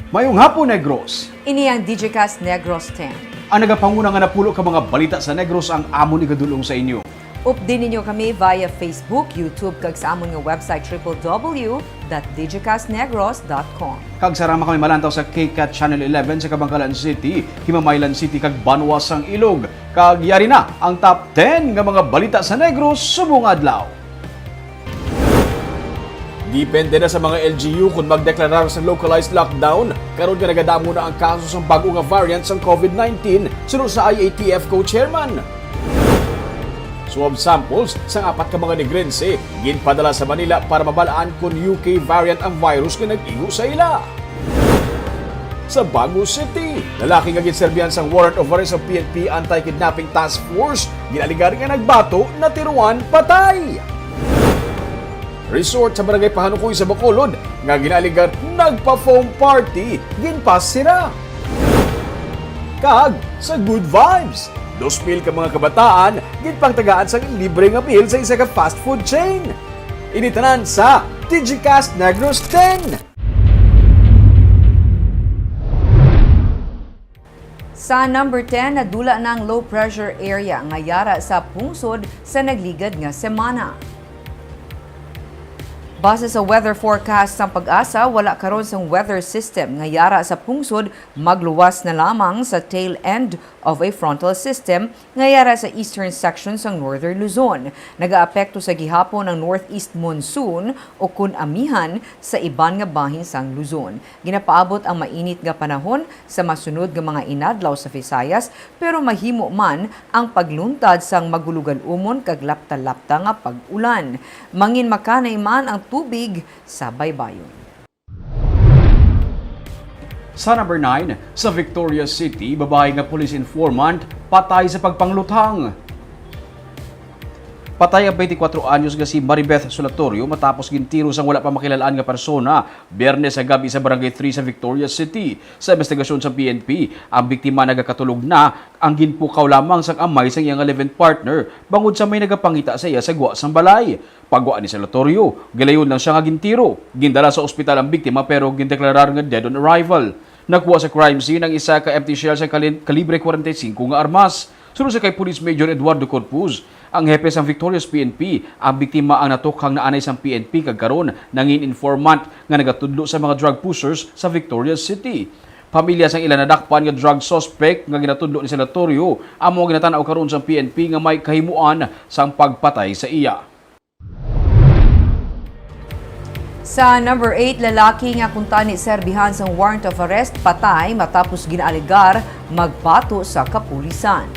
Mayong hapon, Negros. Ini ang Digicast Negros X. Ang nagapanguna nga napulo ka mga balita sa Negros ang amon igadulong sa inyo. Update ninyo kami via Facebook, YouTube, kag sa amon nga website www.digicastnegros.com. Kag sarama kami malantaw sa KCAT Channel 11 sa Kabangkalan City, Himamaylan City kag Banwas ang Ilog. Kag yari na ang top 10 nga mga balita sa Negros subong adlaw. Depende na sa mga LGU kung magdeklarar sa localized lockdown. Karon nga nagadamo na ang kaso sa bago nga variant sa COVID-19 sunod sa IATF co-chairman. Swab samples sa 4 ka mga negrense ginpadala sa Manila para mabalaan kung UK variant ang virus nga nag-igo sa ila. Sa Baguio City, lalaki nga ginserbihan sang warrant of arrest sa PNP Anti-Kidnapping Task Force, ginaligar nga nagbato na tiruan patay. Resort sa Barangay Pahanukoy sa Bacolod nga ginaligar nagpa-foam party ginpas sira. Kag sa Good Vibes, 2,000 ka mga kabataan ginpangtagaan sa libre nga meal sa isa ka fast food chain. Initanan sa Digicast Negros X. Sa number 10, nadula ng low pressure area nga yara sa pungsod sa nagligad nga semana. Base sa weather forecast ng Pag-asa, wala karon sang weather system nga yara sa pungsod, magluwas na lamang sa tail end of a frontal system nga yara sa eastern section sang northern Luzon. Nagaapekto sa gihapon ng northeast monsoon o kun amihan sa iban nga bahin sang Luzon. Ginapaabot ang mainit nga panahon sa masunod nga mga inadlaw sa Visayas, pero mahimo man ang pagluntad sang magulugan umon kag lapta-lapta nga pag-ulan. Mangin makanay man ang tubig sa baybayon. Sa number 9, sa Victoria City, babae nga police informant patay sa pagpangluthang. Patay ang 24 anyos nga si Maribeth Solatorio matapos gintiro sang wala pa makilalaan nga persona Biyernes sa gabi sa Barangay 3 sa Victoria City. Sa investigasyon sa PNP, ang biktima nagakatulog na ang ginpukaw lamang sang amay sang iyang 11th partner bangod sa may nagapangita sa iya sa gwa sang balay. Pagwa ni Solatorio, gilayon lang siya nga gintiro. Gindala sa ospital ang biktima pero gindeklarar nga dead on arrival. Nakuha sa crime scene ang isa ka empty shell sa kalibre 45 nga armas. Sunod sa kay Police Major Eduardo Corpuz, ang hepe sang Victoria's PNP, ang biktima ang natukhang naanay sang PNP kag karon nangin informant nga nagatudlo sa mga drug pushers sa Victoria City. Pamilya sang ilan nadakpan nga drug suspect nga ginatudlo ni Solatorio amo ginatanaw karon sang PNP nga may kahimuan sang pagpatay sa iya. Sa number 8, lalaki nga kuntani serbihan sang warrant of arrest patay matapos ginaaligar magbato sa kapulisan.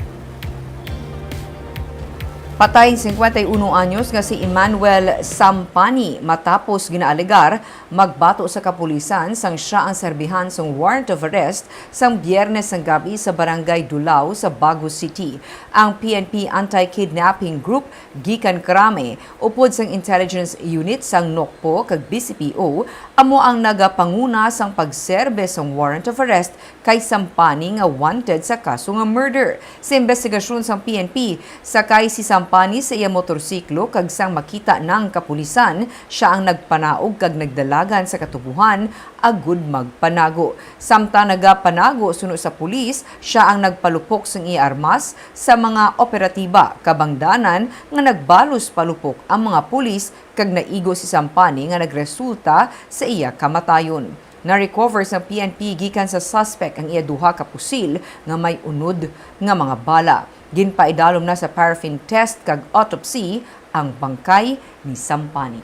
Patay 51 anyos nga si Emmanuel Sampani matapos ginaaligar magbato sa kapulisan sang siya ang serbihan sang warrant of arrest sang Biyernes ng gabi sa Barangay Dulao sa Baguio City. Ang PNP Anti-Kidnapping Group gikan Krame upod sang intelligence unit sang NOCPO kag BCPO amo ang nagapanguna sang pagserbe sang warrant of arrest kay Sampani nga wanted sa kaso nga murder. Sa investigasyon sang PNP, sakay si Sampani sa iya motorsiklo kag sang makita ng kapulisan, siya ang nagpanaog kag nagdalagan sa katubuhan agud magpanago. Samtang nagapanago suno sa pulis, siya ang nagpalupok sang iya armas sa mga operatiba kabangdanan nga nagbalos palupok ang mga pulis kag naigo si Sampani nga nagresulta sa iya kamatayon. Na-recover sa PNP gikan sa suspect ang iya duha ka pusil nga may unod nga mga bala. Ginpaidalom na sa paraffin test kag autopsy ang bangkay ni Sampani.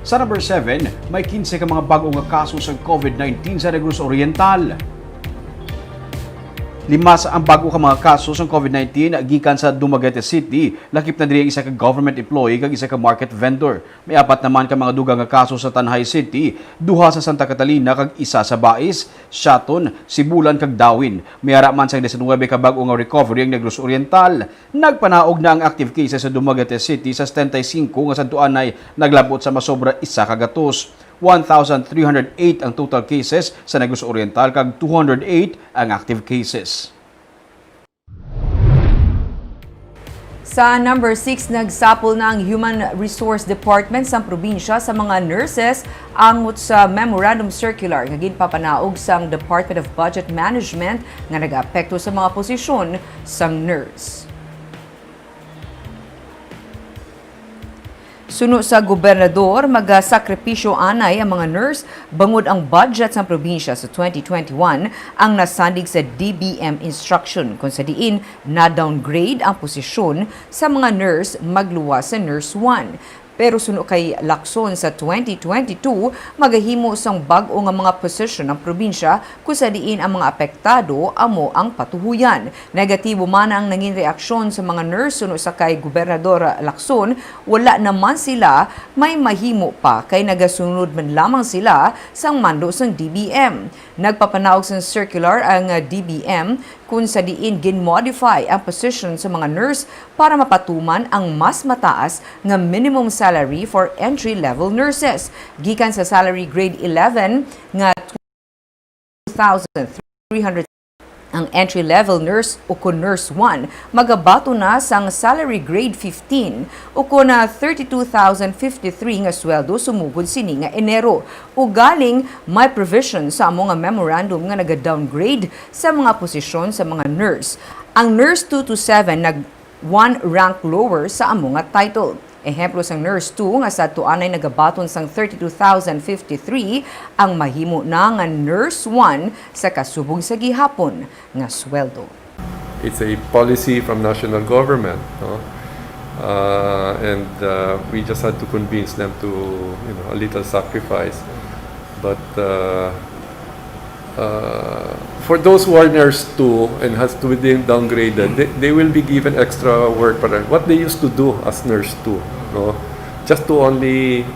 Sa number 7, may 15 ka mga bagong nga kaso sa COVID-19 sa Negros Oriental. 5 ang bago ka mga kaso sa COVID-19 gikan sa Dumaguete City. Lakip na diri isa ka government employee kag isa ka market vendor. May 4 naman ka mga dugang nga kaso sa Tanay City, 2 sa Santa Catalina kag isa sa Bais, Shaton, Sibulan kag Dawin. May ara man sa 19 ka bago nga recovery ang Negros Oriental. Nagpanaog na ang active cases sa Dumaguete City sa 75 nga santuan ay naglabot sa masobra isa ka gatos. 1,308 ang total cases sa Negros Oriental kag 208 ang active cases. Sa number 6, nagsapol na ang Human Resource Department sa probinsya sa mga nurses angot sa Memorandum Circular nga ginpapanaog sang Department of Budget Management nga nag-apekto sa mga posisyon sang nurse. Suno sa gobernador, magasakripisyo anay ang mga nurse bangod ang budget sa probinsya sa 2021 ang nasandig sa DBM instruction kung sa diin na-downgrade ang posisyon sa mga nurse magluwas sa Nurse 1. Pero suno kay Lacson sa 2022, magahimo sang bag-o nga mga posisyon ng probinsya kung sa diin ang mga apektado amo ang patuhuyan. Negatibo man ang nanging reaksyon sa mga nurse suno sa kay Gobernador Lacson, wala naman sila may mahimo pa kay nagasunod man lamang sila sang mando sang DBM. Nagpapanaog sang circular ang DBM kung sa diin gin-modify ang position sa mga nurse para mapatuman ang mas mataas nga minimum salary for entry-level nurses. Gikan sa salary grade 11 nga 2,300 ang entry-level nurse o kung nurse 1, magabato na sang salary grade 15 o kung na 32,053 nga sweldo sumugod sini nga Enero. O galing may provision sa among nga memorandum nga nag-downgrade sa mga posisyon sa mga nurse. Ang nurse 2 to 7 nag 1 rank lower sa among nga title. Ehemplo sang nurse 2 nga sa tuanay nagabaton sang 32,053 ang mahimo na nga nurse 1 sa kasubong sa gihapon nga sweldo. It's a policy from national government, no? And we just had to convince them to, a little sacrifice. But for those who are nurse 2 and has to be downgraded, they will be given extra work para what they used to do as nurse 2, no? Just to only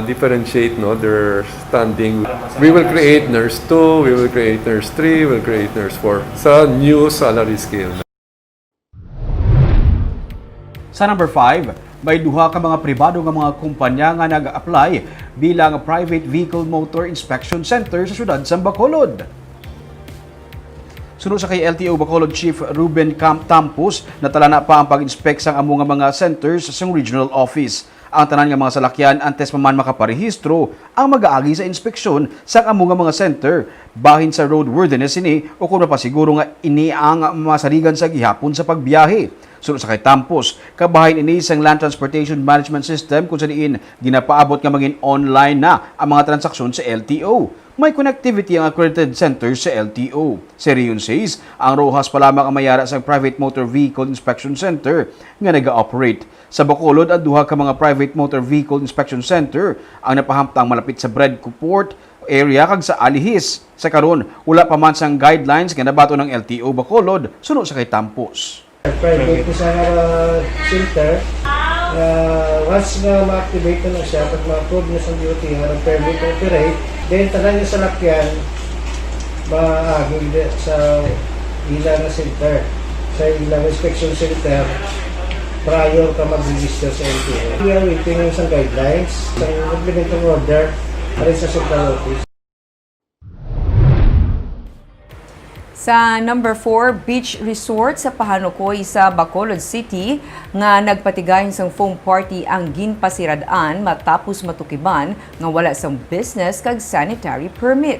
differentiate, no, their standing. We will create nurse 2, we will create nurse 3, we will create nurse 4 sa new salary scale. Sa number 5, may duha ka mga pribado nga mga kumpanya nga nag-apply bilang Private Vehicle Motor Inspection Center sa syudad sa Bacolod. Sunod sa kay LTO Bacolod Chief Ruben Tampos, natala na pa ang pag-inspect sang amo nga mga centers sa regional office. Ang tanan nga mga salakyan antes pa man makaparehistro ang mag-aagi sa inspeksyon sa amo nga mga center bahin sa roadworthiness ini o kung mapasiguro nga ini ang masaligan sa gihapon sa pagbiyahe. Sunod sa kay Tampos, kabahin ini sang Land Transportation Management System kung sa diin ginapaabot nga maging online na ang mga transaksyon sa LTO. May connectivity ang accredited centers sa LTO. Seriyon says, ang Rojas pa lamang ang mayara sa Private Motor Vehicle Inspection Center nga nag-operate. Sa Bacolod, ang duha ka mga Private Motor Vehicle Inspection Center ang napahamtang malapit sa Breadco area kag sa Alihis. Sa karon, wala pa man sang guidelines nga nabato ng LTO Bacolod sunod sa kay Tampos. Private po sa center, once na ma-activate na siya, pag ma-approve na sa duty, harap permit to operate, then tanan niya sa lakyan, maagil sa ilang center, sa ilang inspection center, prior ka mag-register sa LTO. We are waiting ng isang guidelines, sa implementing order, rin sa central office. Sa number 4, beach resort sa Pahanukoy sa Bacolod City nga nagpatigayon sang foam party ang ginpasiradaan matapos matukiban nga wala sang business kag sanitary permit.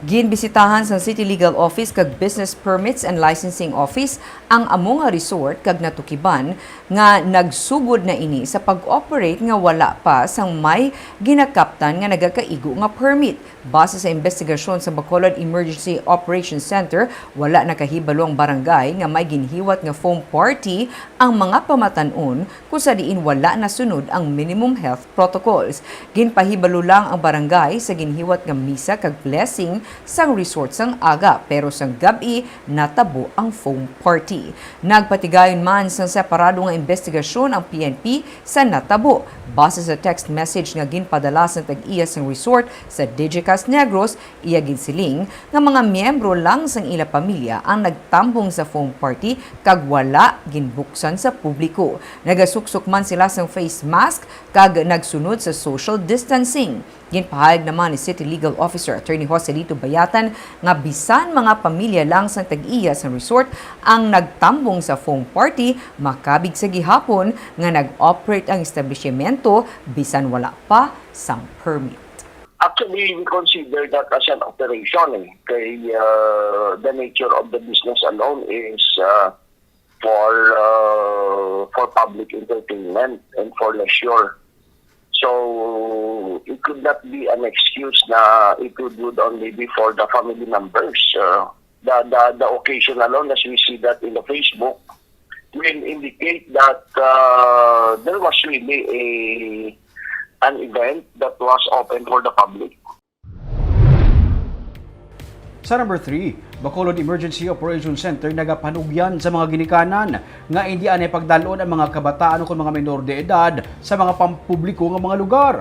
Ginbisitahan sa City Legal Office kag Business Permits and Licensing Office ang amo nga resort kag natukiban nga nagsugod na ini sa pag-operate nga wala pa sang may ginakaptan nga nagakaigo nga permit. Base sa investigasyon sa Bacolod Emergency Operations Center, wala nakahibalo ang barangay nga may ginhiwat nga foam party ang mga pamatanon kung sa diin wala nasunod ang minimum health protocols. Ginpahibalo lang ang barangay sa ginhiwat nga misa kag blessing sang resort sang aga pero sang gabi natabo ang foam party. Nagpatigayon man sang separado nga investigasyon ang PNP sa natabo. Base sa text message nga ginpadala sa tag-iya sang resort sa Digicast Negros, iya ginsiling nga mga miyembro lang sang ila pamilya ang nagtambong sa foam party kag wala ginbuksan sa publiko. Nagasuksok man sila sang face mask kag nagsunod sa social distancing. Ginpahayag naman ni City Legal Officer Attorney Joselito Bayatan nga bisan mga pamilya lang sa tag-iya sa resort ang nagtambong sa foam party, makabig sa gihapon nga nag-operate ang establishmento bisan wala pa sang permit. Actually, we consider that as an operation. Kaya the nature of the business alone is for public entertainment and for leisure. So it could not be an excuse na it would only be for the family members. The occasion alone, as we see that in the Facebook, will indicate that there was really an event that was open for the public. Sa number 3, Bacolod Emergency Operations Center nagapanugyan sa mga ginikanan nga hindi anay pagdalon ang mga kabataan o mga menor de edad sa mga pampubliko nga mga lugar.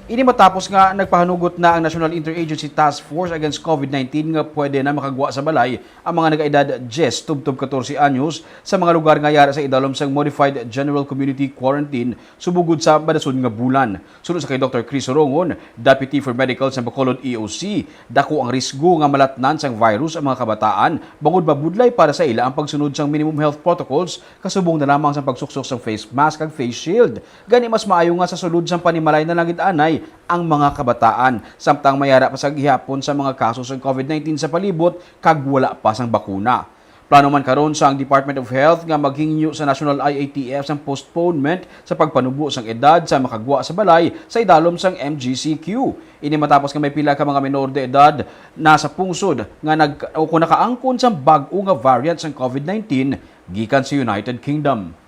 Ini matapos nga nagpahanugot na ang National Interagency Task Force Against COVID-19 nga pwede na makagwa sa balay ang mga nagaedad 10 tubtob 14 anyos sa mga lugar nga yara sa idalom sang Modified General Community Quarantine subugod sa badason nga bulan. Sunod sa kay Dr. Chris Orongon, Deputy for Medical sa Bacolod EOC, dako ang risgo nga malatnan sang virus ang mga kabataan bangod babudlay para sa ila ang pagsunod sang minimum health protocols kasubong na lamang sa pagsuksok sang face mask ag face shield. Gani mas maayo nga sa sulod sang panimalay na langit-anay ang mga kabataan samtang mayara pa sa gihapon sa mga kaso sa COVID-19 sa palibot kag wala pa sang bakuna. Plano man karon sa ang Department of Health nga maghingyo sa National IATF sang postponement sa pagpanubo sang edad sa makagwa sa balay sa idalom sang MGCQ. Ini matapos nga may pila ka mga menor de edad nasa pungsod nga nakaangkon sa bag-o nga variant sang COVID-19 gikan sa United Kingdom.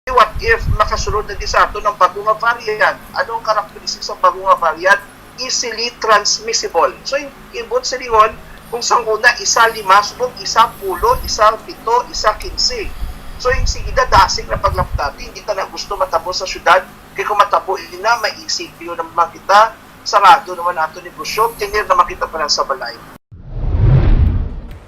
What if makasunod na di sa ato ng bagong variant? Anong characteristics ng bagong variant? Easily transmissible. So, ibon sa lingon, kung sang una, isa 5 subog, isa 10, isa 7, isa 15. So, yung sigida dasing na paglaptati, hindi ta na gusto matabo sa syudad, kaya kung matabo na, maisip yun naman kita, sarado naman nato negosyo, tinir naman kita pa lang sa balay.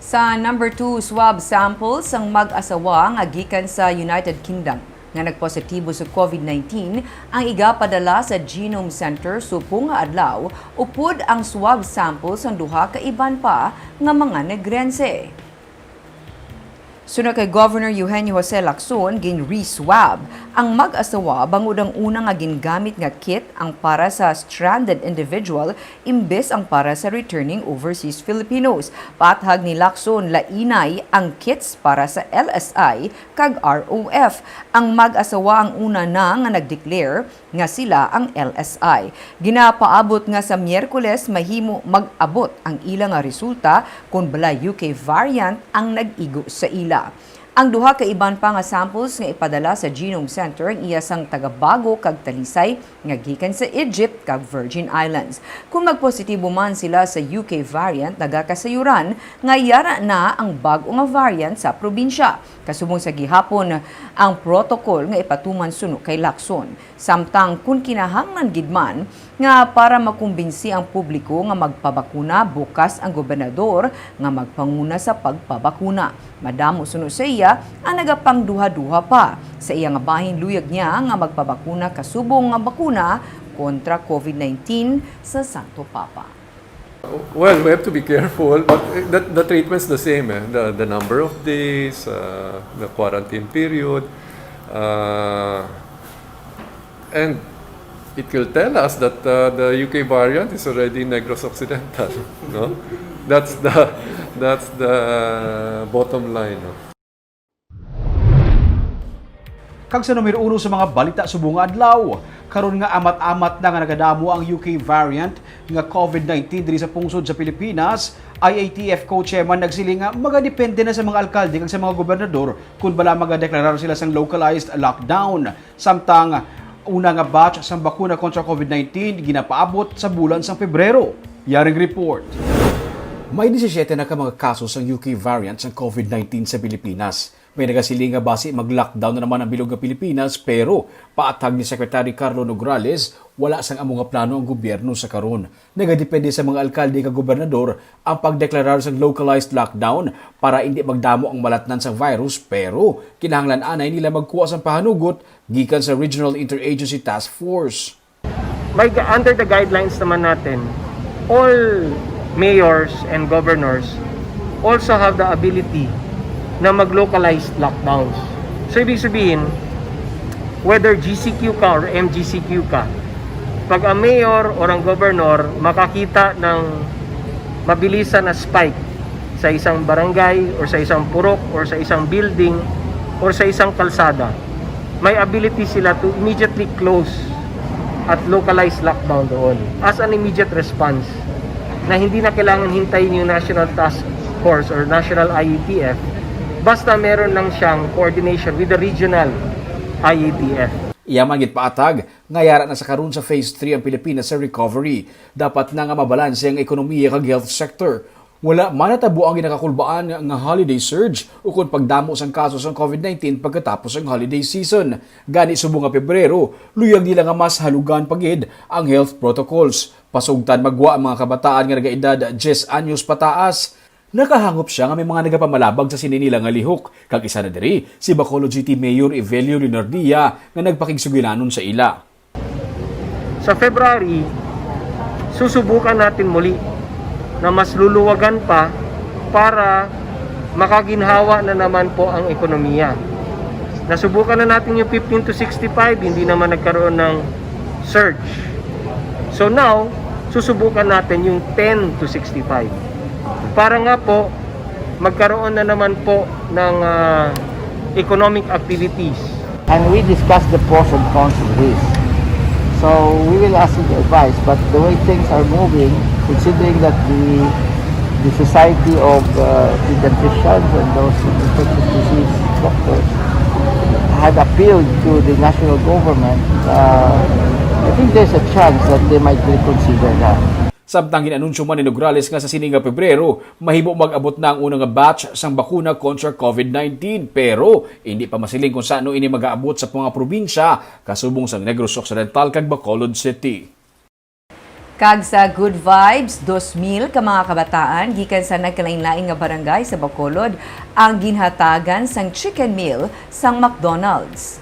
Sa number 2, swab samples ang mag-asawa nga gikan sa United Kingdom nga nagpositibo sa COVID-19 ang igapadala sa Genome Center supong nga adlaw upod ang swab samples ang duha ka iban pa nga mga negrense. Sunod kay Governor Eugenio Jose Lacson, gin-re-swab ang mag-asawa bangod ang una nga gingamit nga kit ang para sa stranded individual imbes ang para sa returning overseas Filipinos. Pathag ni Lacson, lainay ang kits para sa LSI kag ROF. Ang mag-asawa ang una na nga nag-declare nga sila ang LSI. Ginapaabot nga sa Miyerkules mahimo mag-abot ang ilang nga resulta kung bala UK variant ang nag-igo sa ila. Ang duha ka iban pa nga samples nga ipadala sa Genome Center ang iyasang taga-Bago kag Talisay nga gikan sa Egypt kag Virgin Islands. Kung magpositibo man sila sa UK variant, nagakasayuran nga yara na ang bago nga variant sa probinsya. Kasubong sa gihapon ang protocol nga ipatuman suno kay Lacson. Samtang kung kinahanglan gid man nga para makumbinsi ang publiko nga magpabakuna, bukas ang gobernador nga magpanguna sa pagpabakuna. Madamo suno sa iya ang nagapangduha-duha pa. Sa iya nga bahin luyag niya nga magpabakuna kasubong nga bakuna kontra COVID-19 sa Santo Papa. Well, we have to be careful, but the treatment's the same. The number of days, the quarantine period, and it will tell us that the UK variant is already Negros Occidental. No, that's the bottom line. No? Kag sa numero 1 sa mga balita subong adlaw, karon nga amat-amat na nga nagadamo ang UK variant nga COVID-19 diri sa pungsod sa Pilipinas. IATF co-chairman nagsiling nga magadepende na sa mga alkalde kag sa mga gobernador kung bala magadeklarar sila sang localized lockdown. Samtang una nga batch sang bakuna kontra COVID-19 ginapaabot sa bulan sang Pebrero. Yaring report. May 17 na ka mga kaso sang UK variant sang COVID-19 sa Pilipinas. May nagasiling nga base mag-lockdown na naman ang bilog ng Pilipinas pero paatag ni Secretary Carlo Nograles, wala sang amo nga plano ang gobyerno sa karon. Nagadepende sa mga alkalde kag gobernador ang pagdeklarar sang localized lockdown para hindi magdamo ang malatnan sa virus pero kinahanglan anay nila magkuha sang pahanugot gikan sa Regional Interagency Task Force. under the guidelines naman natin, all mayors and governors also have the ability na mag-localized lockdowns. So, ibig sabihin, whether GCQ ka or MGCQ ka, pag ang mayor or ang governor makakita ng mabilisan na spike sa isang barangay or sa isang purok or sa isang building or sa isang kalsada, may ability sila to immediately close at localized lockdown doon as an immediate response na hindi na kailangan hintayin yung National Task Force or National IETF, basta meron lang siyang coordination with the regional IETF. Iyaman git paatag, ngayara na sa karon sa Phase 3 ang Pilipinas sa recovery. Dapat na nga mabalanse ang ekonomiya kag health sector. Wala man natabo ang ginakakulbaan nga holiday surge ukon pagdamo sang kaso sa COVID-19 pagkatapos ang holiday season. Gani subong nga Pebrero, luyag nila nga mas halugan pagid ang health protocols. Pasugtan magwa ang mga kabataan nga nagaedad 10 anyos pataas. Nakahangop siya nga may mga nagapamalabag sa sininila nga lihok. Kag isa na diri, si Bacolod City Mayor Evelio Linardia nga nagpakigsugilanon sa ila. Sa February, susubukan natin muli na mas luluwagan pa para makaginhawa na naman po ang ekonomiya. Nasubukan na natin yung 15 to 65, hindi naman nagkaroon ng surge. So now, susubukan natin yung 10 to 65. Para nga po, magkaroon na naman po ng economic activities. And we discussed the pros and cons of this. So we will ask you the advice, but the way things are moving, considering that the society of pediatricians and those infectious disease doctors had appealed to the national government, I think there's a chance that they might reconsider that. Samtang ginanunsyo man ni Nograles nga sa sininga Pebrero, mahibo mag-abot na ang unang batch sang bakuna kontra COVID-19 pero hindi pa masiling kung saan ini mag-aabot sa mga probinsya kasubong sa Negros Occidental kag Bacolod City. Kag sa Good Vibes, 2,000 ka mga kabataan gikan sa nagkalain-laing nga barangay sa Bacolod ang ginhatagan sang chicken meal sang McDonald's.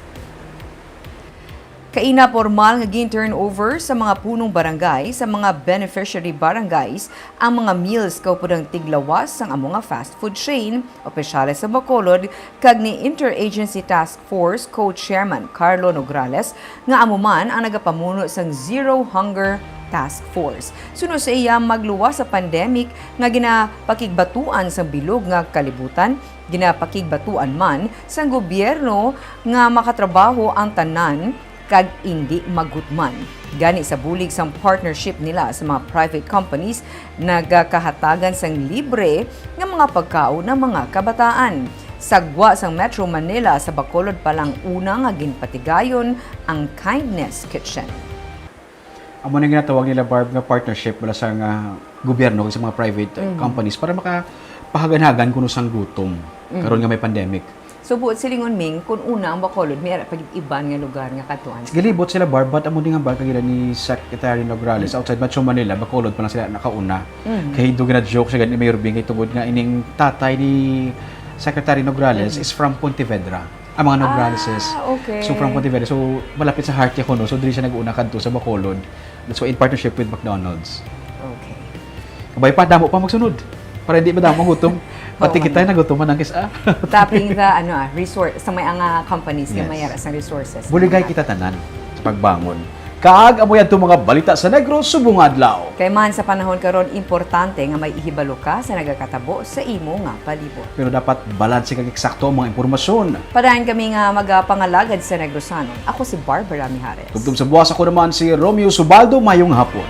Kaina formal nga gin-turnover sa mga punong barangay sa mga beneficiary barangays ang mga meals kaupodang tiglawas sang amo nga fast food chain, opisyales sa Bacolod kag ni Interagency Task Force Co-Chairman Carlo Nograles nga amo man ang nagapamuno sang Zero Hunger Task Force. Sunod sa iya magluwas sa pandemic nga ginapakigbatuan sa bilog nga kalibutan, ginapakigbatuan man sa gobyerno nga makatrabaho ang tanan kag hindi magutman. Gani sa bulig sang partnership nila sa mga private companies nagakahatagan sang libre nga mga pagkaon ng mga kabataan. Sagwa sang Metro Manila sa Bacolod palang una nga ginpatigayon ang Kindness Kitchen. Amo na ginatawag nila Barb nga partnership mula sa gobyerno sa mga private companies para makapahagan-hagan kuno sang gutom karon nga may pandemic. So buot silingon Ming, kung una ang Bacolod, mayroon pa iban nga lugar nga katuan. Galibot sila Barb, but amo din nga Barb kagila ni Secretary Nograles outside Metro Manila, Bacolod pa lang sila nakauna. Kaya doon gina-joke siya ni Mayor Bing, tungod nga ining tatay ni Secretary Nograles is from Pontevedra. Ang mga Nograleses. Okay. So from Pontevedra. So malapit sa heart niya kuno. So dili siya nag-una kadto sa Bacolod. That's why in partnership with McDonald's. Okay. Kabay pa, damo pa magsunod. Para hindi ba damo gutom. Pati kita nagutuman ng kisa. Tapping the resource sa may nga companies nga mayara sa resources. Buligay kita tanan sa pagbangon. Kaag amo yan mga balita sa Negros subong adlaw. Kay man sa panahon karon importante nga may ihibalo ka sa nagakatabo sa imo nga palibot. Pero dapat balanse kag eksakto ang mga impormasyon. Padayon kami nga magapangalagad sa Negrosanon. Ako si Barbara Mijares. Tugtog sa buwas ako naman si Romeo Subaldo, mayong hapon.